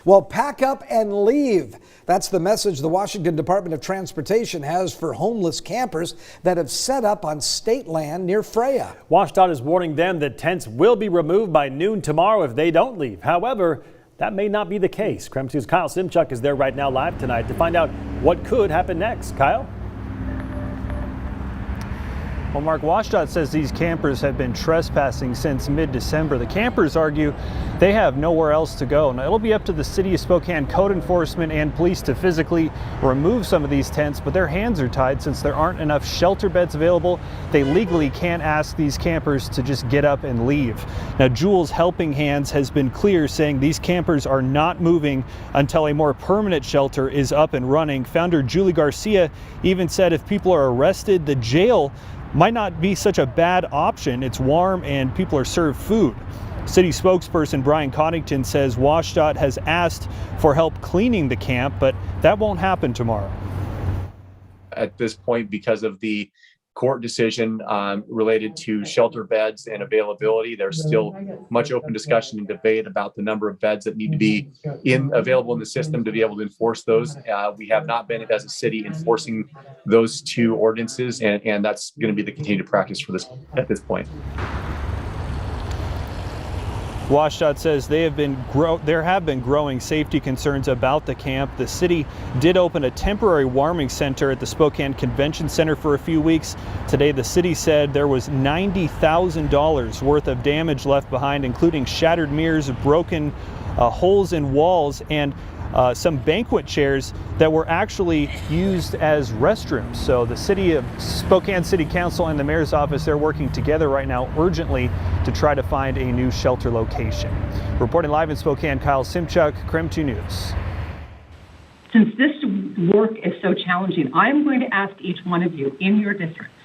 Well, pack up and leave. That's the message the Washington Department of Transportation has for homeless campers that have set up on state land near Freya. WashDOT is warning them that tents will be removed by noon tomorrow if they don't leave. However, that may not be the case. KREM 2's Kyle Simchuk is there right now live tonight to find out what could happen next. Kyle? Well, Mark, WashDOT says these campers have been trespassing since mid-December. The campers argue they have nowhere else to go. Now, it'll be up to the City of Spokane code enforcement and police to physically remove some of these tents, but their hands are tied since there aren't enough shelter beds available. They legally can't ask these campers to just get up and leave. Now, Jules Helping Hands has been clear, saying these campers are not moving until a more permanent shelter is up and running. Founder Julie Garcia even said if people are arrested, the jail might not be such a bad option. It's warm and people are served food. City spokesperson Brian Coddington says WashDOT has asked for help cleaning the camp, but that won't happen tomorrow. At this point, because of the court decision related to shelter beds and availability, there's still much open discussion and debate about the number of beds that need to be available in the system to be able to enforce those. We have not been, as a city, enforcing those two ordinances, and that's going to be the continued practice for this at this point. WashDOT says there have been growing safety concerns about the camp. The city did open a temporary warming center at the Spokane Convention Center for a few weeks. Today, the city said there was $90,000 worth of damage left behind, including shattered mirrors, broken holes in walls, and some banquet chairs that were actually used as restrooms. So the city of Spokane City Council and the mayor's office, they're working together right now urgently to try to find a new shelter location. Reporting live in Spokane, Kyle Simchuk, KREM 2 News. Since this work is so challenging, I'm going to ask each one of you in your districts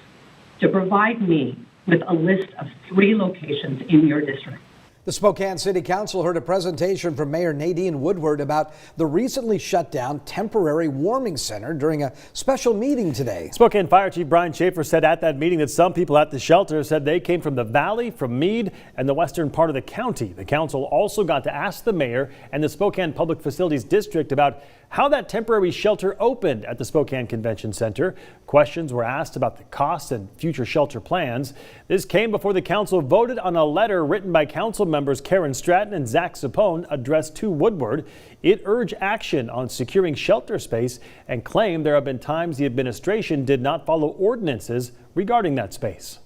to provide me with a list of 3 locations in your district. The Spokane City Council heard a presentation from Mayor Nadine Woodward about the recently shut down temporary warming center during a special meeting today. Spokane Fire Chief Brian Schaefer said at that meeting that some people at the shelter said they came from the valley, from Meade, and the western part of the county. The council also got to ask the mayor and the Spokane Public Facilities District about how that temporary shelter opened at the Spokane Convention Center. Questions were asked about the costs and future shelter plans. This came before the council voted on a letter written by council members Karen Stratton and Zach Sapone addressed to Woodward. It urged action on securing shelter space and claimed there have been times the administration did not follow ordinances regarding that space.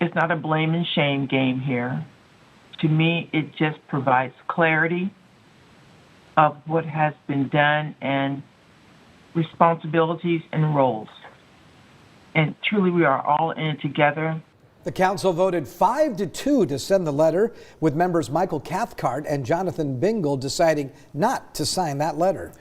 It's not a blame and shame game here. To me, it just provides clarity of what has been done and responsibilities and roles. And truly, we are all in it together. The council voted 5-2 to send the letter, with members Michael Cathcart and Jonathan Bingle deciding not to sign that letter.